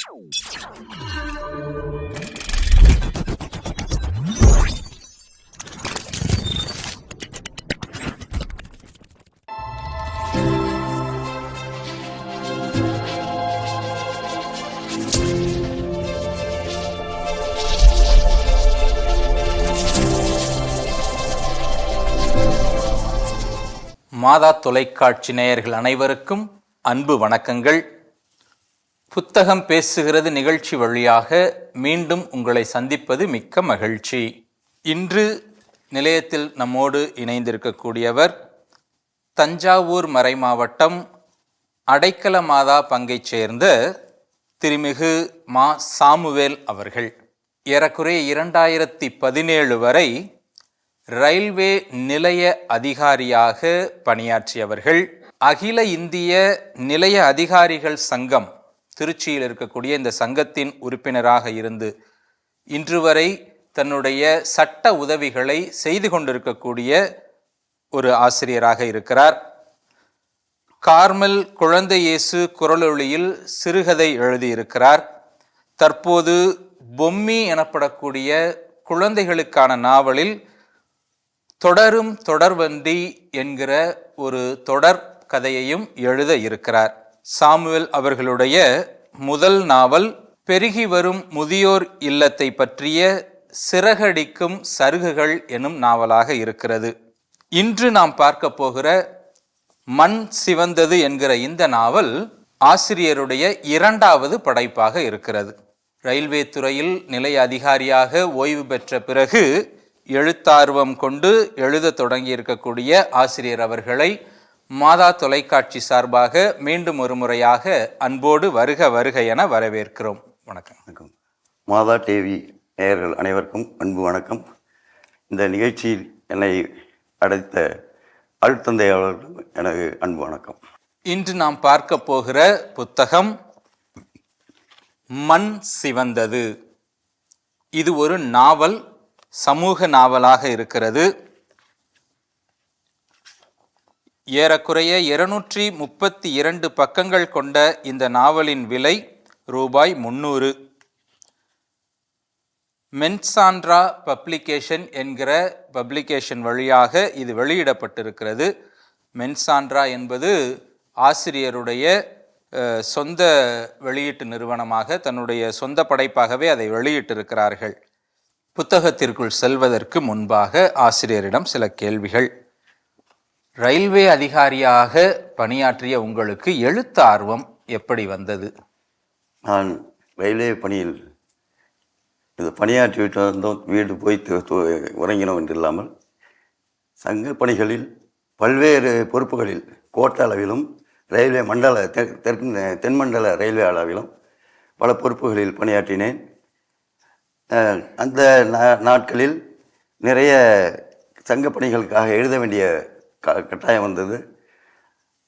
மாதா தொலைக்காட்சி நேயர்கள் அனைவருக்கும் அன்பு வணக்கங்கள். புத்தகம் பேசுகிறது நிகழ்ச்சி வழியாக மீண்டும் உங்களை சந்திப்பது மிக்க மகிழ்ச்சி. இன்று நிலையத்தில் நம்மோடு இணைந்திருக்கக்கூடியவர் தஞ்சாவூர் மறைமாவட்டம் அடைக்கல மாதா பங்கைச் சேர்ந்த திருமிகு மா சாமுவேல் அவர்கள். ஏறக்குறைய 2017 வரை ரயில்வே நிலைய அதிகாரியாக பணியாற்றியவர்கள். அகில இந்திய நிலைய அதிகாரிகள் சங்கம் திருச்சியில் இருக்கக்கூடிய இந்த சங்கத்தின் உறுப்பினராக இருந்து இன்று வரை தன்னுடைய சட்ட உதவிகளை செய்து கொண்டிருக்கக்கூடிய ஒரு ஆசிரியராக இருக்கிறார். கார்மல் குழந்தை இயேசு குரலொளியில் சிறுகதை எழுதியிருக்கிறார். தற்போது பொம்மி எனப்படக்கூடிய குழந்தைகளுக்கான நாவலில் தொடரும் தொடர்வண்டி என்கிற ஒரு தொடர் கதையையும் எழுத இருக்கிறார். சாமுவேல் அவர்களுடைய முதல் நாவல் பெருகி வரும் முதியோர் இல்லத்தை பற்றிய சிறகடிக்கும் சருகுகள் எனும் நாவலாக இருக்கிறது. இன்று நாம் பார்க்க போகிற மண் சிவந்தது என்கிற இந்த நாவல் ஆசிரியருடைய 2வது படைப்பாக இருக்கிறது. ரயில்வே துறையில் நிலைய அதிகாரியாக ஓய்வு பெற்ற பிறகு எழுத்தார்வம் கொண்டு எழுத தொடங்கி இருக்கக்கூடிய ஆசிரியர் அவர்களை மாதா தொலைக்காட்சி சார்பாக மீண்டும் ஒரு முறையாக அன்போடு வருக வருக என வரவேற்கிறோம். வணக்கம். வணக்கம். மாதா டிவி நேயர்கள் அனைவருக்கும் அன்பு வணக்கம். இந்த நிகழ்ச்சியில் என்னை அழைத்த அருட்தந்தை அவர்களுக்கும் எனக்கு அன்பு வணக்கம். இன்று நாம் பார்க்க போகிற புத்தகம் மண் சிவந்தது. இது ஒரு நாவல், சமூக நாவலாக இருக்கிறது. ஏறக்குறைய 232 பக்கங்கள் கொண்ட இந்த நாவலின் விலை ரூபாய் 300. மென்சான்ட்ரா பப்ளிகேஷன் என்கிற பப்ளிகேஷன் வழியாக இது வெளியிடப்பட்டிருக்கிறது. மென்சான்ட்ரா என்பது ஆசிரியருடைய சொந்த வெளியீட்டு நிறுவனமாக தன்னுடைய சொந்த படைப்பாகவே அதை வெளியிட்டிருக்கிறார்கள். புத்தகத்திற்குள் செல்வதற்கு முன்பாக ஆசிரியரிடம் சில கேள்விகள். ரயில்வே அதிகாரியாக பணியாற்றிய உங்களுக்கு எழுத்து ஆர்வம் எப்படி வந்தது? நான் ரயில்வே பணியில் பணியாற்றிவிட்டு வந்தோம், வீடு போய் உறங்கினோம் என்று இல்லாமல் சங்க பணிகளில் பல்வேறு பொறுப்புகளில் கோட்ட அளவிலும் ரயில்வே மண்டல தென்மண்டல ரயில்வே அளவிலும் பல பொறுப்புகளில் பணியாற்றினேன். அந்த நாட்களில் நிறைய சங்க பணிகளுக்காக எழுத வேண்டிய கட்டாயம் வந்தது.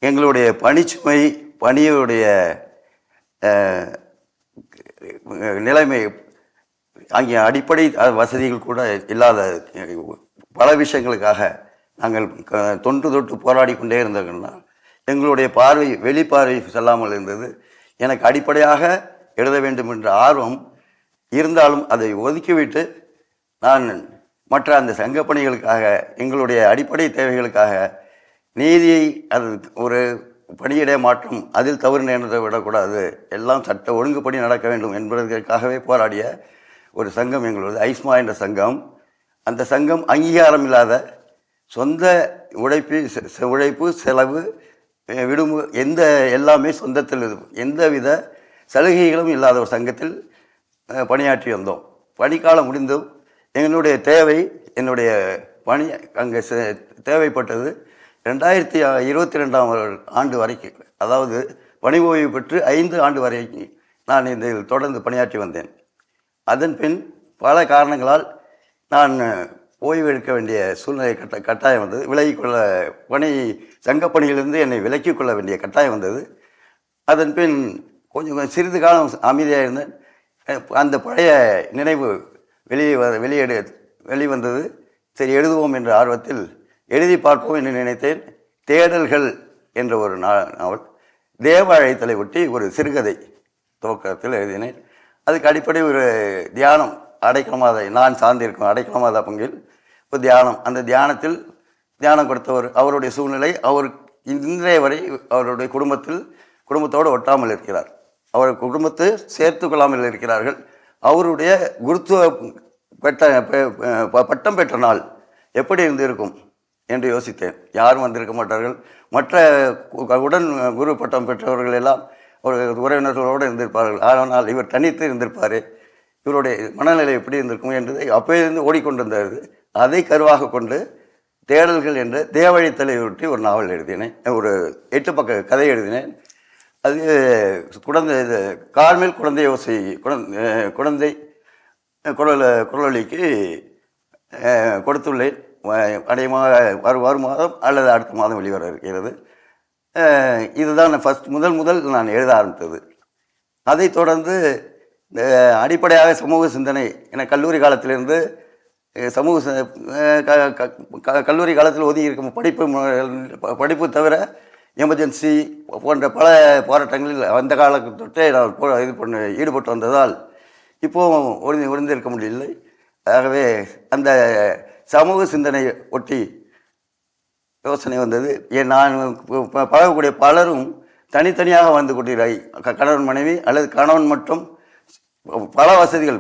எங்களுடைய பணிச்சுமை, பணியுடைய நிலைமை, அங்கே அடிப்படை வசதிகள் கூட இல்லாத பல விஷயங்களுக்காக நாங்கள் தொன்று போராடி கொண்டே இருந்தோம்னா எங்களுடைய பார்வை வெளிப்பார்வை செல்லாமல் இருந்தது. எனக்கு அடிப்படையாக எழுத வேண்டும் என்ற ஆர்வம் இருந்தாலும் அதை ஒதுக்கிவிட்டு நான் மற்ற அந்த சங்க பணிகளுக்காக, எங்களுடைய அடிப்படை தேவைகளுக்காக நீதியை, அது ஒரு பணியிட மாற்றம், அதில் தவறு நேர்ந்ததை விடக்கூடாது, எல்லாம் சட்ட ஒழுங்குப்படி நடக்க வேண்டும் என்பதற்காகவே போராடிய ஒரு சங்கம் எங்களது ஐஸ்மா என்ற சங்கம். அந்த சங்கம் அங்கீகாரம் இல்லாத சொந்த உழைப்பு செலவு விடுமு எல்லாமே சொந்தத்தில் எந்தவித சலுகைகளும் இல்லாத ஒரு சங்கத்தில் பணியாற்றி வந்தோம். பணிக்காலம் முடிந்தும் எங்களுடைய தேவை, என்னுடைய பணி அங்கே தேவைப்பட்டது 2022ஆம் ஆண்டு வரைக்கும், அதாவது பணி ஓய்வு பெற்று 5 ஆண்டு வரைக்கும் நான் இதில் தொடர்ந்து பணியாற்றி வந்தேன். அதன் பின் பல காரணங்களால் நான் ஓய்வு எடுக்க வேண்டிய சூழ்நிலை கட்டாயம் வந்தது. விலகிக்கொள்ள சங்கப்பணியிலிருந்து என்னை விலக்கிக் கொள்ள வேண்டிய கட்டாயம் வந்தது. அதன் பின் கொஞ்சம் சிறிது காலம் அமைதியாக இருந்தேன். அந்த பழைய நினைவு வெளிவந்தது. சரி, எழுதுவோம் என்ற ஆர்வத்தில் எழுதி பார்ப்போம் என்று நினைத்தேன். தேடல்கள் என்ற ஒரு நாவல், தேவ அழைத்தலை ஒட்டி ஒரு சிறுகதை துவக்கத்தில் எழுதினேன். அதுக்கு அடிப்படை ஒரு தியானம், அடைக்கலமாத நான் சார்ந்திருக்கும் அடைக்கலமாத பங்கில் ஒரு தியானம். அந்த தியானத்தில் தியானம் கொடுத்தவர் அவருடைய சூழ்நிலை, அவர் இன்றைய வரை அவருடைய குடும்பத்தோடு ஒட்டாமல் இருக்கிறார். அவர் குடும்பத்தை சேர்த்து கொள்ளாமல் இருக்கிறார்கள். அவருடைய குருத்துவ பட்டம் பெற்ற நாள் எப்படி இருந்திருக்கும் என்று யோசித்தேன். யாரும் வந்திருக்க மாட்டார்கள். மற்ற உடன் குரு பட்டம் பெற்றவர்கள் எல்லாம் ஒரு உறவினர்களோடு இருந்திருப்பார்கள். ஆனால் இவர் தனித்து இருந்திருப்பார். இவருடைய மனநிலை எப்படி இருந்திருக்கும் என்றதை அப்போயிருந்து ஓடிக்கொண்டிருந்தது. அதை கருவாக கொண்டு தேடல்கள் என்ற தேவழித்தலை ஒட்டி ஒரு நாவல் எழுதினேன். ஒரு 8 பக்க கதை எழுதினேன். அது இது கார்மேல் குழந்தை யோசை குழந்தை குரலொலிக்கு கொடுத்துள்ளேன். அநேகமாக வரும் மாதம் அல்லது அடுத்த மாதம் வெளிவர இருக்கிறது. இதுதான் முதல் நான் எழுத ஆரம்பித்தது. அதைத் தொடர்ந்து அடிப்படையாக சமூக சிந்தனை என கல்லூரி காலத்திலிருந்து கல்லூரி காலத்தில் ஒதுங்கி இருக்கும் படிப்பு தவிர எமர்ஜென்சி போன்ற பல போராட்டங்களில் அந்த காலத்தொட்டே நான் ஈடுபட்டு வந்ததால் இப்போது ஒளிந்திருக்க முடியவில்லை. ஆகவே அந்த சமூக சிந்தனை ஒட்டி யோசனை வந்தது. நான் பழகக்கூடிய பலரும் தனித்தனியாக வாழ்ந்து கொண்டிருக்கிறார். கணவன் மனைவி அல்லது கணவன் மட்டும் பல வசதிகள்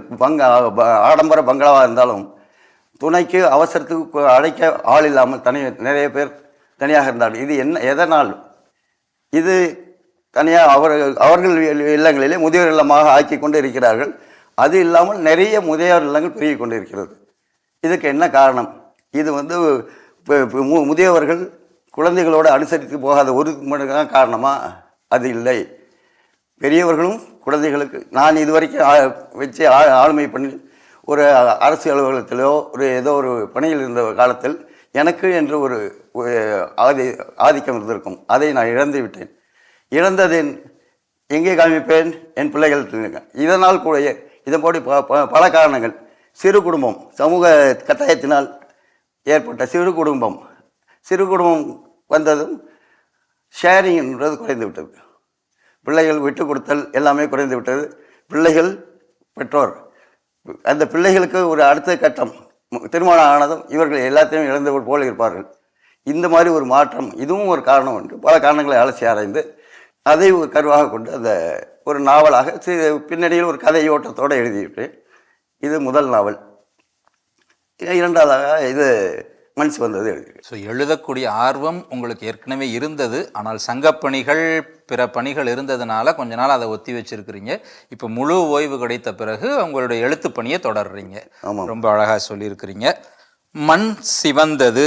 ஆடம்பர பங்களாவாக இருந்தாலும் துணைக்கு அவசரத்துக்கு அழைக்க ஆள் இல்லாமல் நிறைய பேர் தனியாக இருந்தார்கள். இது எதனால்? இது தனியாக அவர்கள் இல்லங்களிலே முதியோர் இல்லமாக ஆக்கி கொண்டு இருக்கிறார்கள். அது இல்லாமல் நிறைய முதியோர் இல்லங்கள் பெருகி கொண்டு இருக்கிறது. இதுக்கு என்ன காரணம்? இது முதியவர்கள் குழந்தைகளோடு அனுசரித்து போகாத ஒரு காரணமா? அது இல்லை. பெரியவர்களும் குழந்தைகளுக்கு நான் இதுவரைக்கும் வச்சு ஆளுமை பண்ணி ஒரு அரசு அலுவலகத்திலோ ஏதோ ஒரு பணியில் இருந்த காலத்தில் எனக்கு என்று ஒரு ஆதிக்கம் இருந்திருக்கும். அதை நான் இழந்து விட்டேன். இழந்ததேன் எங்கே காமிப்பேன்? என் பிள்ளைகள். இதனால் கூட இதன்போது பல காரணங்கள். சிறு குடும்பம், சமூக கட்டாயத்தினால் ஏற்பட்ட சிறு குடும்பம் வந்ததும் ஷேரிங்ன்றது குறைந்து விட்டது. பிள்ளைகள் விட்டு கொடுத்தல் எல்லாமே குறைந்து விட்டது. பிள்ளைகள் பெற்றோர், அந்த பிள்ளைகளுக்கு ஒரு அடுத்த கட்டம் திருமணம் ஆனதும் இவர்கள் எல்லாத்தையும் இழந்தவர் போல் இருப்பார்கள். இந்த மாதிரி ஒரு மாற்றம், இதுவும் ஒரு காரணம் என்று பல காரணங்களை அலசி ஆராய்ந்து அதை ஒரு கருவாக கொண்டு அந்த ஒரு நாவலாக பின்னணியில் ஒரு கதையோட்டத்தோடு எழுதிவிட்டேன். இது முதல் நாவல். இரண்டாவதாக இது மனசு வந்தது எழுதி. ஸோ எழுதக்கூடிய ஆர்வம் உங்களுக்கு ஏற்கனவே இருந்தது. ஆனால் சங்கப்பணிகள் பிற பணிகள் இருந்ததுனால கொஞ்ச நாள் அதை ஒத்தி வச்சிருக்கிறீங்க. இப்போ முழு ஓய்வு கிடைத்த பிறகு உங்களுடைய எழுத்து பணியை தொடர்றீங்க. ரொம்ப அழகாக சொல்லியிருக்கிறீங்க. மண் சிவந்தது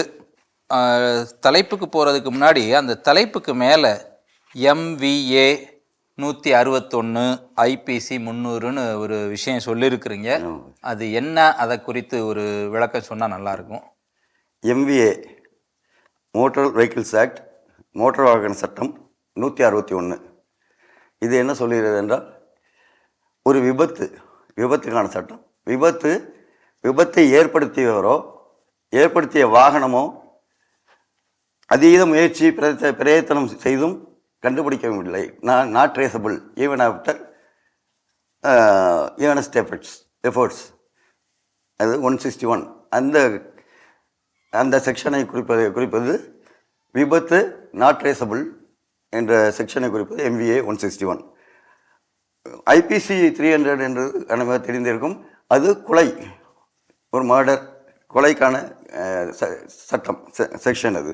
தலைப்புக்கு போகிறதுக்கு முன்னாடி அந்த தலைப்புக்கு மேலே MVA 161 IPC 300ன்னு ஒரு விஷயம் சொல்லியிருக்கிறீங்க. அது என்ன? அதை குறித்து ஒரு விளக்கம் சொன்னால் நல்லாயிருக்கும். MVA motor vehicles act, motor வாகன சட்டம் 161. இது என்ன சொல்லுகிறது என்றால், ஒரு விபத்துக்கான சட்டம். விபத்தை ஏற்படுத்திய வாகனமோ அதீத முயற்சி பிரயத்தனம் செய்தும் கண்டுபிடிக்கவும் இல்லை. Not traceable even after Ernest efforts. அது 161. அந்த செக்ஷனை குறிப்பது விபத்து நாட் ட்ரேசபிள் என்ற செக்ஷனை குறிப்பது MVA 161. IPC 300 என்று நமக்கு தெரிந்திருக்கும். அது கொலை, ஒரு மர்டர், கொலைக்கான சட்டம் செக்ஷன். அது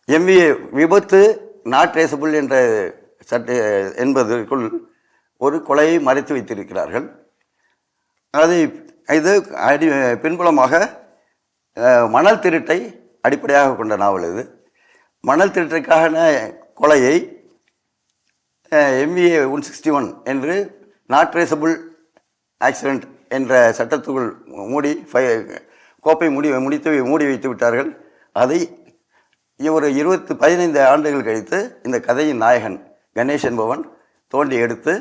MVA விபத்து நாட் ட்ரேசபிள் என்ற என்பதற்குள் ஒரு கொலையை மறைத்து வைத்திருக்கிறார்கள். இது பின்புலமாக மணல் திருட்டை அடிப்படையாக கொண்ட நாவல். இது மணல் திருட்டுக்கான கொலையை MVA 161 என்று நாட் ட்ரேசபிள் ஆக்சிடெண்ட் என்ற சட்டத்துக்குள் கோப்பை மூடி வைத்து விட்டார்கள். அதை ஒரு 15 ஆண்டுகள் கழித்து இந்த கதையின் நாயகன் கணேஷ் என்பவன் தோண்டி எடுத்து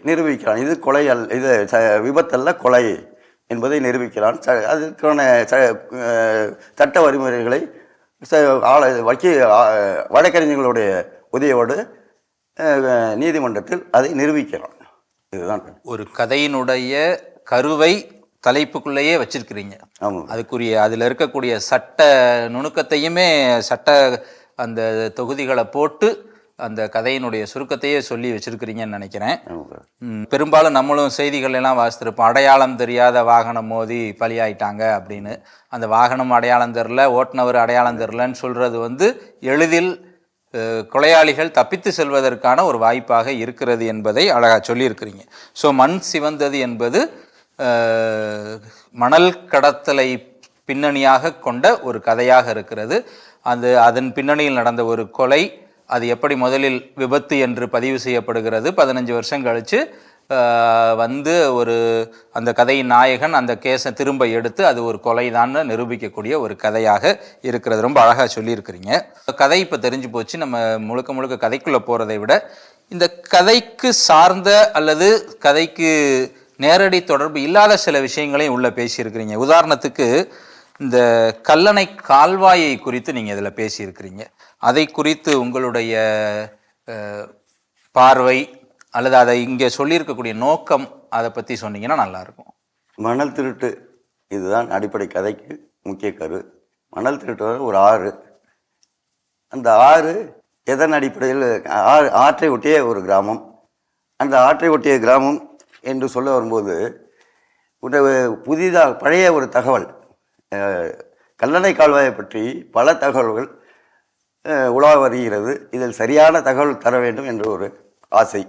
நிரூபிக்கிறான். இது கொலை இது விபத்தல்ல, கொலை என்பதை நிரூபிக்கிறான். அதுக்கான சட்ட வழிமுறைகளை வழக்கறிஞர்களுடைய உதவியோடு நீதிமன்றத்தில் அதை நிரூபிக்கலாம். இதுதான். ஒரு கதையினுடைய கருவை தலைப்புக்குள்ளேயே வச்சிருக்கிறீங்க. ஆமாம். அதுக்குரிய அதில் இருக்கக்கூடிய சட்ட நுணுக்கத்தையுமே சட்ட அந்த தொகுதிகளை போட்டு அந்த கதையினுடைய சுருக்கத்தையே சொல்லி வச்சிருக்கிறீங்கன்னு நினைக்கிறேன். பெரும்பாலும் நம்மளும் செய்திகள் எல்லாம் வாசித்திருப்போம், அடையாளம் தெரியாத வாகனம் மோதி பலியாயிட்டாங்க அப்படின்னு. அந்த வாகனம் அடையாளம் தெரில, ஓட்டுநர் அடையாளம் தெரிலன்னு சொல்கிறது எளிதில் கொலையாளிகள் தப்பித்து செல்வதற்கான ஒரு வாய்ப்பாக இருக்கிறது என்பதை அழகாக சொல்லியிருக்கிறீங்க. ஸோ மண் சிவந்தது என்பது மணல் கடத்தலை பின்னணியாக கொண்ட ஒரு கதையாக இருக்கிறது. அதன் பின்னணியில் நடந்த ஒரு கொலை, அது எப்படி முதலில் விபத்து என்று பதிவு செய்யப்படுகிறது, 15 வருஷம் கழித்து ஒரு அந்த கதையின் நாயகன் அந்த கேஸை திரும்ப எடுத்து அது ஒரு கொலைதான்னு நிரூபிக்கக்கூடிய ஒரு கதையாக இருக்கிறது. ரொம்ப அழகாக சொல்லியிருக்கிறீங்க. கதை இப்போ தெரிஞ்சு போச்சு. நம்ம முழுக்க முழுக்க கதைக்குள்ளே போகிறதை விட இந்த கதைக்கு சார்ந்த அல்லது கதைக்கு நேரடி தொடர்பு இல்லாத சில விஷயங்களையும் உள்ளே பேசியிருக்கிறீங்க. உதாரணத்துக்கு இந்த கல்லணை கால்வாயை குறித்து நீங்கள் இதில் பேசியிருக்கிறீங்க. அதை குறித்து உங்களுடைய பார்வை அல்லது அதை இங்கே சொல்லியிருக்கக்கூடிய நோக்கம், அதை பற்றி சொன்னீங்கன்னா நல்லாயிருக்கும். மணல் திருட்டு இதுதான் அடிப்படை கதைக்கு முக்கிய கரு. மணல் திருட்டு ஒரு ஆறு, அந்த ஆறு எதன் அடிப்படையில் ஆற்றை ஒட்டிய ஒரு கிராமம். அந்த ஆற்றை ஒட்டிய கிராமம் என்று சொல்ல வரும்போது புதிதாக பழைய ஒரு தகவல், கல்லணை கால்வாயை பற்றி பல தகவல்கள் உலா வருகிறது. இதில் சரியான தகவல் தர வேண்டும் என்ற ஒரு ஆசை.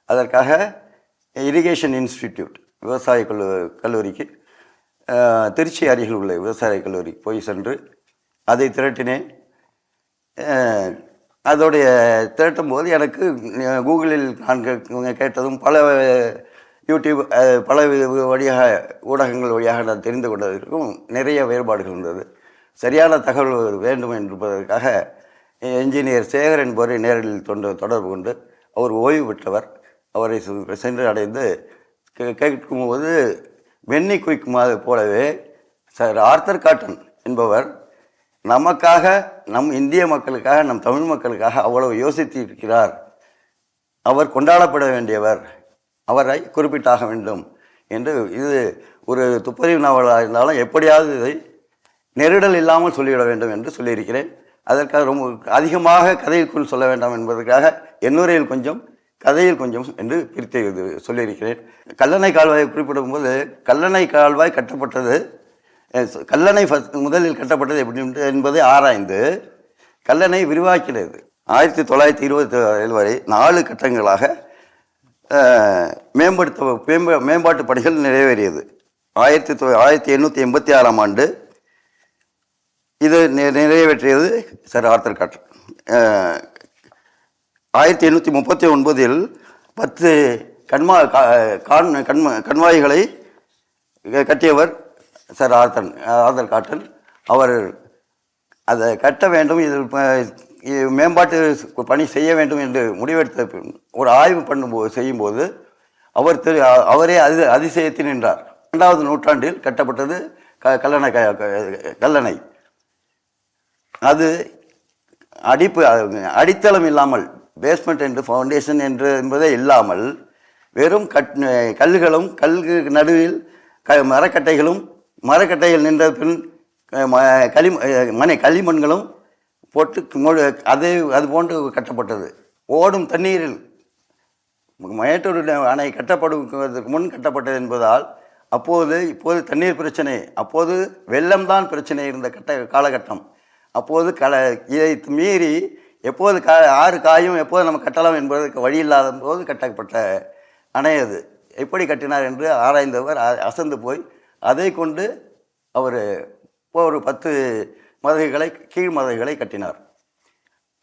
அதற்காக இரிகேஷன் இன்ஸ்டிடியூட் விவசாய கல்லூரிக்கு திருச்சி அருகில் உள்ள விவசாய கல்லூரிக்கு போய் சென்று அதை திரட்டினேன். அதோடைய திரட்டும் போது எனக்கு கூகுளில் நான் கேட்டதும் பல யூடியூப் பல வழியாக ஊடகங்கள் வழியாக நான் தெரிந்து கொண்டதற்கும் நிறைய வேறுபாடுகள் இருந்தது. சரியான தகவல் வேண்டும் என்பதற்காக என்ஜினியர் சேகர் என்பவரை நேரில் தொடர்பு கொண்டு, அவர் ஓய்வு பெற்றவர், அவரை சென்று அடைந்து கேட்கும்போது வெண்ணி குவிக்குமாறு போலவே சார் ஆர்த்தர் காட்டன் என்பவர் நமக்காக, நம் இந்திய மக்களுக்காக, நம் தமிழ் மக்களுக்காக அவ்வளவு யோசித்து இருக்கிறார், அவர் கொண்டாடப்பட வேண்டியவர், அவரை குறிப்பிட்டாக வேண்டும் என்று. இது ஒரு துப்பறிவு நாவலாக இருந்தாலும் எப்படியாவது இதை நெருடல் இல்லாமல் சொல்லிவிட வேண்டும் என்று சொல்லியிருக்கிறேன். அதற்காக ரொம்ப அதிகமாக கதைக்குள் சொல்ல வேண்டாம் என்பதற்காக எண்ணுரையில் கொஞ்சம் கதையில் கொஞ்சம் என்று பிரித்து சொல்லியிருக்கிறேன். கல்லணை கால்வாயை குறிப்பிடும் போது, கல்லணை கால்வாய் கட்டப்பட்டது, கல்லணை முதலில் கட்டப்பட்டது எப்படி என்பதை ஆராய்ந்து கல்லணை விரிவாக்கிறது. 1927 வரை 4 கட்டங்களாக மேம்பாட்டு பணிகள் நிறைவேறியது. 1886ஆம் ஆண்டு இது நிறைவேற்றியது சார் ஆர்த்தர் காட்டன். 1839இல் 10 கண்மாய்களை கட்டியவர் சார் ஆர்த்தர் காட்டன். அவர் அதை கட்ட வேண்டும், இதில் மேம்பாட்டு பணி செய்ய வேண்டும் என்று முடிவெடுத்த ஒரு ஆய்வு செய்யும்போது அவரே அதிசயத்தில் நின்றார். 2வது நூற்றாண்டில் கட்டப்பட்டது கல்லணை. அது அடித்தளம் இல்லாமல், பேஸ்மெண்ட் என்று ஃபவுண்டேஷன் என்று என்பதே இல்லாமல், வெறும் கல்லுகளும் நடுவில் மரக்கட்டைகள் நின்ற பின் களிமண்களும் போட்டு அது போன்று கட்டப்பட்டது. ஓடும் தண்ணீரில் மேட்டூர் அணை கட்டப்படுவதற்கு முன் கட்டப்பட்டது என்பதால் இப்போது தண்ணீர் பிரச்சனை, அப்போது வெள்ளம்தான் பிரச்சனை இருந்த காலகட்டம். அப்போது இதை மீறி எப்போது ஆறு காயும், எப்போது நம்ம கட்டலாம் என்பதற்கு வழி இல்லாத போது கட்டப்பட்ட அணை அது. எப்படி கட்டினார் என்று ஆராய்ந்தவர் அசந்து போய் அதை கொண்டு அவர் ஒரு 10 மதகுகளை கீழ் மதகுகளை கட்டினார்.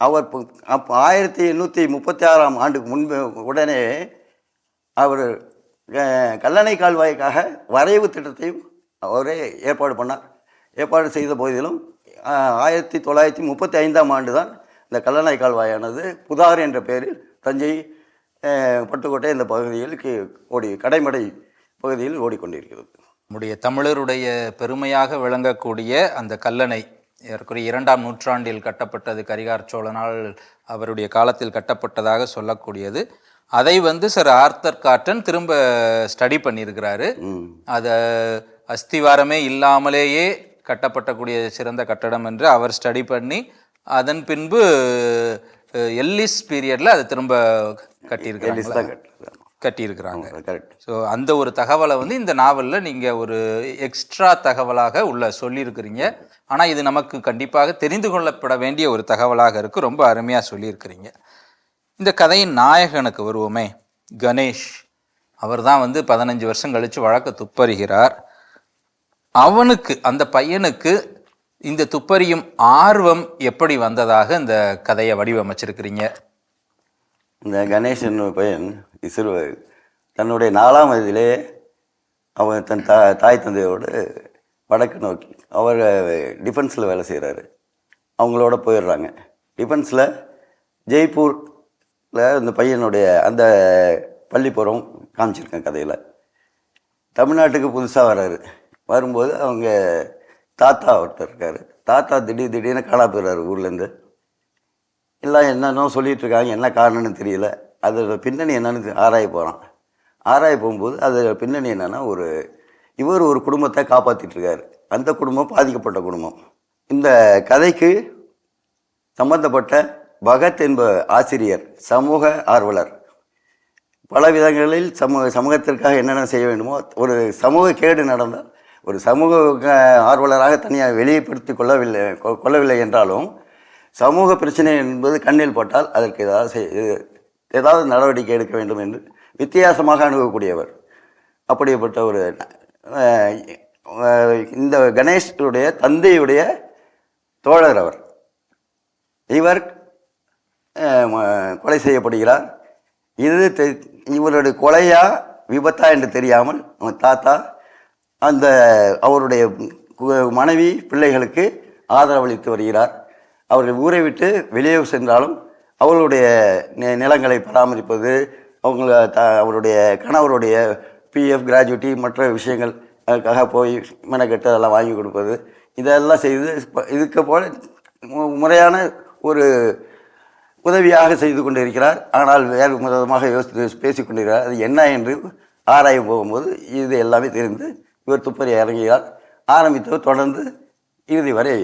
அவர் 1836ஆம் ஆண்டுக்கு முன்பு உடனே அவர் கல்லணை கால்வாய்க்காக வரைவு திட்டத்தையும் அவரே ஏற்பாடு செய்த போதிலும் 1935ஆம் ஆண்டு தான் இந்த கல்லணை கால்வாயானது புதார் என்ற பெயரில் தஞ்சை, பட்டுக்கோட்டை இந்த பகுதியில் கடைமடை பகுதியில் ஓடிக்கொண்டிருக்கிறது. நம்முடைய தமிழருடைய பெருமையாக விளங்கக்கூடிய அந்த கல்லணை ஏறக்குறைய 2ஆம் நூற்றாண்டில் கட்டப்பட்டது, கரிகார் சோழனால் அவருடைய காலத்தில் கட்டப்பட்டதாக சொல்லக்கூடியது. அதை வந்து சர் ஆர்த்தர் காட்டன் திரும்ப ஸ்டடி பண்ணியிருக்கிறாரு. அதை அஸ்திவாரமே இல்லாமலேயே கட்டப்பட்டக்கூடிய சிறந்த கட்டடம் என்று அவர் ஸ்டடி பண்ணி அதன் பின்பு எல்லிஸ் பீரியட்ல அதை திரும்ப கட்டியிருக்கிறாங்க. ஸோ அந்த ஒரு தகவலை வந்து இந்த நாவலில் நீங்கள் ஒரு எக்ஸ்ட்ரா தகவலாக உள்ள சொல்லியிருக்கிறீங்க. ஆனால் இது நமக்கு கண்டிப்பாக தெரிந்து கொள்ளப்பட வேண்டிய ஒரு தகவலாக இருக்குது. ரொம்ப அருமையாக சொல்லியிருக்கிறீங்க. இந்த கதையின் நாயகனுக்கு வருவோமே, கணேஷ். அவர் தான் வந்து 15 வருஷம் கழித்து வழக்க துப்பறிகிறார். அவனுக்கு, அந்த பையனுக்கு இந்த துப்பறியும் ஆர்வம் எப்படி வந்ததாக இந்த கதையை வடிவமைச்சிருக்கிறீங்க? இந்த கணேசன் பையன் தன்னுடைய 4ஆம் வயதிலே அவன் தன் தாய் தந்தையோடு வடக்கு நோக்கி, அவர் டிஃபென்ஸில் வேலை செய்கிறாரு, அவங்களோட போயிடுறாங்க. டிஃபென்ஸில் ஜெய்ப்பூரில் இந்த பையனுடைய அந்த பள்ளிப்புறம் காமிச்சிருக்கேன் கதையில். தமிழ்நாட்டுக்கு புதுசாக வர்றாரு. வரும்போது அவங்க தாத்தா ஒருத்தர் இருக்கார். தாத்தா திடீர்னு காணா போயிடுறாரு ஊர்லேருந்து. எல்லாம் என்னென்னோ சொல்லிகிட்டு இருக்காங்க, என்ன காரணம்னு தெரியல. அதோட பின்னணி என்னன்னு ஆராய போகிறான். ஆராய போகும்போது அதோட பின்னணி என்னென்னா, இவர் ஒரு குடும்பத்தை காப்பாற்றிட்டுருக்காரு. அந்த குடும்பம் பாதிக்கப்பட்ட குடும்பம். இந்த கதைக்கு சம்பந்தப்பட்ட பகத் என்ப ஆசிரியர், சமூக ஆர்வலர், பல விதங்களில் சமூகத்திற்காக என்னென்ன செய்ய வேண்டுமோ, ஒரு சமூக கேடு நடந்தால் ஒரு சமூக ஆர்வலராக தனியாக வெளிப்படுத்தி கொள்ளவில்லை என்றாலும், சமூக பிரச்சனை என்பது கண்ணில் பட்டால் அதற்கு ஏதாவது நடவடிக்கை எடுக்க வேண்டும் என்று வித்தியாசமாக அணுகக்கூடியவர். அப்படிப்பட்ட ஒரு இந்த கணேஷனுடைய தந்தையுடைய தோழர் அவர். இவர் கொலை செய்யப்படுகிறார். இவருடைய கொலையா விபத்தா என்று தெரியாமல் தாத்தா அவருடைய மனைவி பிள்ளைகளுக்கு ஆதரவளித்து வருகிறார். அவர்கள் ஊரை விட்டு வெளியே சென்றாலும் அவர்களுடைய நிலங்களை பராமரிப்பது, அவருடைய கணவருடைய பிஎஃப் கிராஜுவிட்டி மற்ற விஷயங்கள் அதுக்காக போய் மெனக்கெட்டு அதெல்லாம் வாங்கி கொடுப்பது, இதெல்லாம் செய்து இதுக்கு போல முறையான ஒரு உதவியாக செய்து கொண்டு இருக்கிறார். ஆனால் வேறு விதமாக பேசிக்கொண்டிருக்கிறார். அது என்ன என்று ஆராய போகும்போது இது எல்லாமே தெரிந்து இவர் துப்பறிய இறங்குகிறார். ஆரம்பித்தவர் தொடர்ந்து இறுதி வரை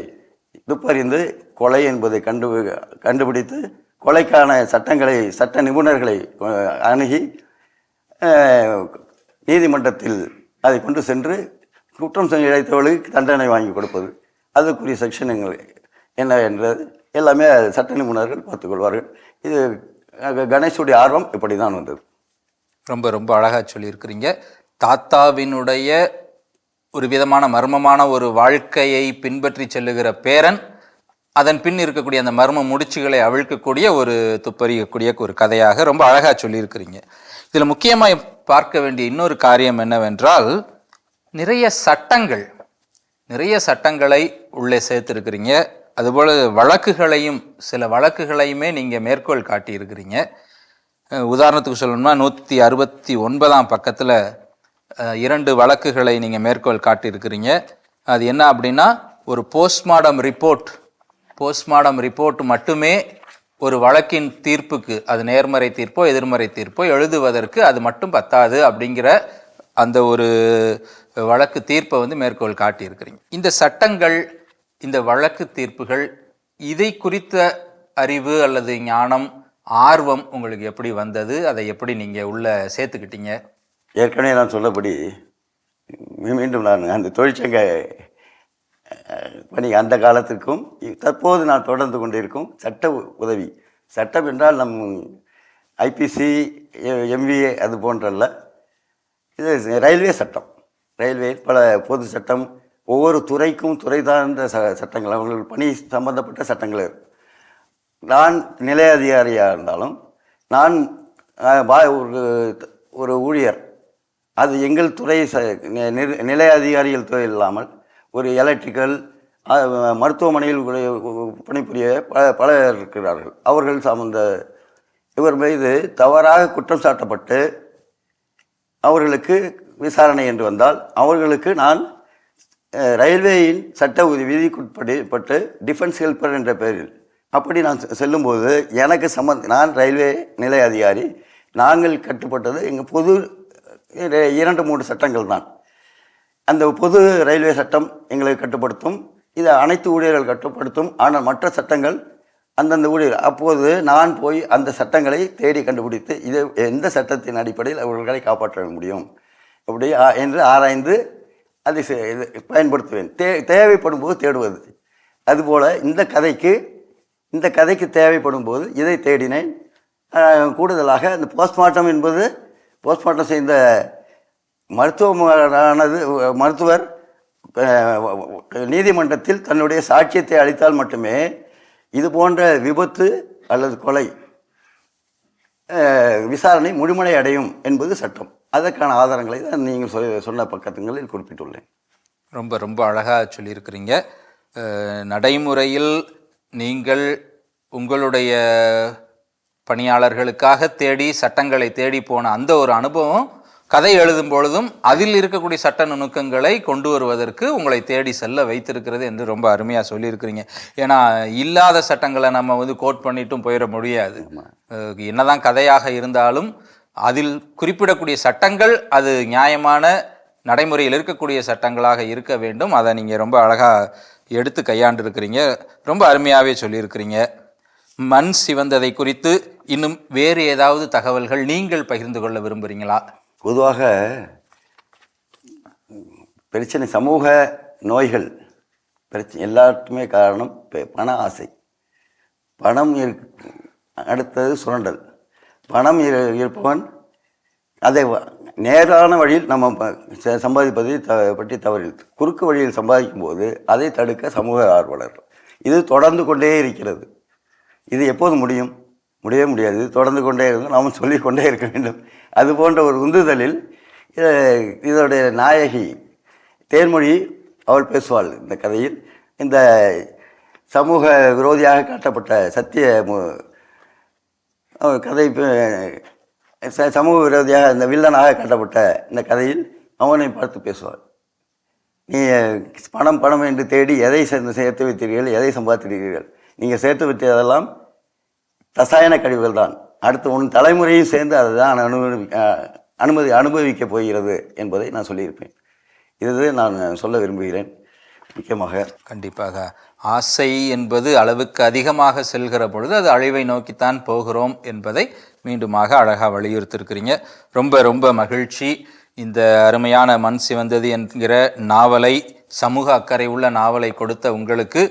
துப்பறிந்து கொலை என்பதை கண்டுபிடித்து கொலைக்கான சட்ட நிபுணர்களை அணுகி நீதிமன்றத்தில் அதை கொண்டு சென்று குற்றம் இழைத்தவர்களுக்கு தண்டனை வாங்கி கொடுப்பது, அதுக்குரிய செக்ஷன்கள் என்ன என்றது எல்லாமே சட்ட நிபுணர்கள் பார்த்துக்கொள்வார்கள். இது கணேஷுடைய ஆர்வம் இப்படி தான் வந்தது. ரொம்ப ரொம்ப அழகாக சொல்லியிருக்கிறீங்க. தாத்தாவினுடைய ஒரு விதமான மர்மமான ஒரு வாழ்க்கையை பின்பற்றி செல்லுகிற பேரன், அதன் பின் இருக்கக்கூடிய அந்த மர்ம முடிச்சுகளை அவிழ்க்கக்கூடிய ஒரு துப்பறியக்கூடிய ஒரு கதையாக ரொம்ப அழகாக சொல்லியிருக்கிறீங்க. இதில் முக்கியமாக பார்க்க வேண்டிய இன்னொரு காரியம் என்னவென்றால், நிறைய சட்டங்களை உள்ளே சேர்த்துருக்கிறீங்க. அதுபோல் சில வழக்குகளையுமே நீங்கள் மேற்கோள் காட்டியிருக்கிறீங்க. உதாரணத்துக்கு சொல்லணும்னா 169ஆம் பக்கத்தில் 2 வழக்குகளை நீங்கள் மேற்கோள் காட்டியிருக்கிறீங்க. அது என்ன அப்படின்னா, ஒரு போஸ்ட்மார்டம் ரிப்போர்ட் மட்டுமே ஒரு வழக்கின் தீர்ப்புக்கு, அது நேர்மறை தீர்ப்போ எதிர்மறை தீர்ப்போ எழுதுவதற்கு அது மட்டும் பத்தாது அப்படிங்கிற அந்த ஒரு வழக்கு தீர்ப்பை வந்து மேற்கோள் காட்டியிருக்கிறீங்க. இந்த சட்டங்கள், இந்த வழக்கு தீர்ப்புகள், இதை குறித்த அறிவு அல்லது ஞானம், ஆர்வம் உங்களுக்கு எப்படி வந்தது? அதை எப்படி நீங்கள் உள்ள சேர்த்துக்கிட்டீங்க? ஏற்கனவே நான் சொன்னபடி மீண்டும் நான் அந்த தொழிற்சங்க பணி அந்த காலத்திற்கும் தற்போது நான் தொடர்ந்து கொண்டிருக்கும் சட்ட உதவி. சட்டம் என்றால் ஐபிசி, எம்விஏ அது போன்றல்ல, இது ரயில்வே சட்டம். ரயில்வே பல பொது சட்டம், ஒவ்வொரு துறைக்கும் துறை சார்ந்த சட்டங்கள், அவர்கள் பணி சம்பந்தப்பட்ட சட்டங்கள். நான் நிலைய அதிகாரியாக இருந்தாலும், நான் ஒரு ஊழியர், அது எங்கள் துறை நிலைய அதிகாரிகள் துறை இல்லாமல் ஒரு எலக்ட்ரிக்கல், மருத்துவமனையில் பணிபுரிய பலர் இருக்கிறார்கள். அவர்கள் இவர் மீது தவறாக குற்றம் சாட்டப்பட்டு அவர்களுக்கு விசாரணை என்று வந்தால் அவர்களுக்கு நான் ரயில்வேயின் சட்ட விதிக்குட்பட்டு டிஃபென்ஸ் ஹெல்ப்பர் என்ற பெயரில் அப்படி நான் செல்லும்போது எனக்கு நான் ரயில்வே நிலை அதிகாரி. நாங்கள் கட்டுப்பட்டது எங்கள் பொது 2-3 சட்டங்கள் தான். அந்த பொது ரயில்வே சட்டம் எங்களை கட்டுப்படுத்தும், இதை அனைத்து ஊழியர்கள் கட்டுப்படுத்தும். ஆனால் மற்ற சட்டங்கள் அந்தந்த ஊழியர். அப்போது நான் போய் அந்த சட்டங்களை தேடி கண்டுபிடித்து இது எந்த சட்டத்தின் அடிப்படையில் அவர்களை காப்பாற்ற முடியும் அப்படி என்று ஆராய்ந்து அதை பயன்படுத்துவேன். தேவைப்படும் போது தேடுவது. அதுபோல் இந்த கதைக்கு தேவைப்படும் போது இதை தேடினேன். கூடுதலாக இந்த போஸ்ட்மார்ட்டம் செய்த மருத்துவர் நீதிமன்றத்தில் தன்னுடைய சாட்சியத்தை அளித்தால் மட்டுமே இது போன்ற விபத்து அல்லது கொலை விசாரணை முழுமடை அடையும் என்பது சட்டம். அதற்கான ஆதாரங்களை தான் நீங்கள் சொன்ன பக்கத்துங்களில் குறிப்பிட்டுள்ளேன். ரொம்ப ரொம்ப அழகாக சொல்லியிருக்கிறீங்க. நடைமுறையில் நீங்கள் உங்களுடைய பணியாளர்களுக்காக சட்டங்களை தேடி போன அந்த ஒரு அனுபவம் கதை எழுதும் பொழுதும் அதில் இருக்கக்கூடிய சட்ட நுணுக்கங்களை கொண்டு வருவதற்கு உங்களை தேடி செல்ல வைத்திருக்கிறது என்று ரொம்ப அருமையாக சொல்லியிருக்கிறீங்க. ஏன்னா இல்லாத சட்டங்களை நம்ம கோட் பண்ணிட்டும் போயிட முடியாது. என்னதான் கதையாக இருந்தாலும் அதில் குறிப்பிடக்கூடிய சட்டங்கள் அது நியாயமான நடைமுறையில் இருக்கக்கூடிய சட்டங்களாக இருக்க வேண்டும். அதை நீங்கள் ரொம்ப அழகாக எடுத்து கையாண்டிருக்கிறீங்க. ரொம்ப அருமையாகவே சொல்லியிருக்கிறீங்க. மண் சிவந்ததை குறித்து இன்னும் வேறு ஏதாவது தகவல்கள் நீங்கள் பகிர்ந்து கொள்ள விரும்புகிறீங்களா? பொதுவாக பிரச்சனை சமூக நோய்கள் எல்லாத்துக்குமே காரணம் பண ஆசை. பணம் அடுத்தது சுரண்டல். பணம் இருப்பவன் அதை நேரான வழியில் நம்ம சம்பாதிப்பதை பற்றி தவறில் குறுக்கு வழியில் சம்பாதிக்கும் போது அதை தடுக்க சமூக ஆர்வலர் இது தொடர்ந்து கொண்டே இருக்கிறது. இது எப்போது முடியும்? முடியவே முடியாது. இது தொடர்ந்து கொண்டே இருக்கும். நாம் சொல்லிக்கொண்டே இருக்க வேண்டும். அது போன்ற ஒரு உந்துதலில் இதோடைய நாயகி தேன்மொழி அவள் பேசுவாள் இந்த கதையில். இந்த சமூக விரோதியாக காட்டப்பட்ட சத்திய கதை சமூக விரோதியாக இந்த வில்லனாக காட்டப்பட்ட இந்த கதையில் அவனை பார்த்து பேசுவாள். நீ பணம் என்று தேடி எதை சேர்த்து வைத்தீர்கள், எதை சம்பாதித்தீர்கள்? நீங்கள் சேர்த்து வைத்ததெல்லாம் ரசாயன கழிவுகள் தான். அடுத்து உன் தலைமுறையும் சேர்ந்து அதை தான் அனுபவிக்கப் போகிறது என்பதை நான் சொல்லியிருப்பேன். இது நான் சொல்ல விரும்புகிறேன். முக்கியமாக கண்டிப்பாக ஆசை என்பது அளவுக்கு அதிகமாக செல்கிற பொழுது அது அழிவை நோக்கித்தான் போகிறோம் என்பதை மீண்டுமாக அழகாக வலியுறுத்திருக்கிறீங்க. ரொம்ப ரொம்ப மகிழ்ச்சி. இந்த அருமையான மண் சிவந்தது என்கிற நாவலை, சமூக அக்கறை உள்ள நாவலை கொடுத்த உங்களுக்கு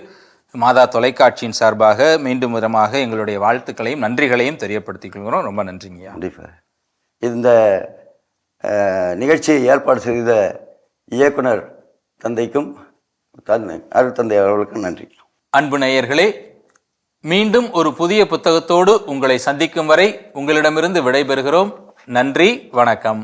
மாதா தொலைக்காட்சியின் சார்பாக மீண்டும் விதமாக எங்களுடைய வாழ்த்துக்களையும் நன்றிகளையும் தெரியப்படுத்திக் கொள்கிறோம். ரொம்ப நன்றிங்க. கண்டிப்பாக இந்த நிகழ்ச்சியை ஏற்பாடு செய்த இயக்குனர் தந்தைக்கும் அருட்தந்தை அவர்களுக்கும் நன்றி. அன்பு நேயர்களே, மீண்டும் ஒரு புதிய புத்தகத்தோடு உங்களை சந்திக்கும் வரை உங்களிடமிருந்து விடைபெறுகிறோம். நன்றி, வணக்கம்.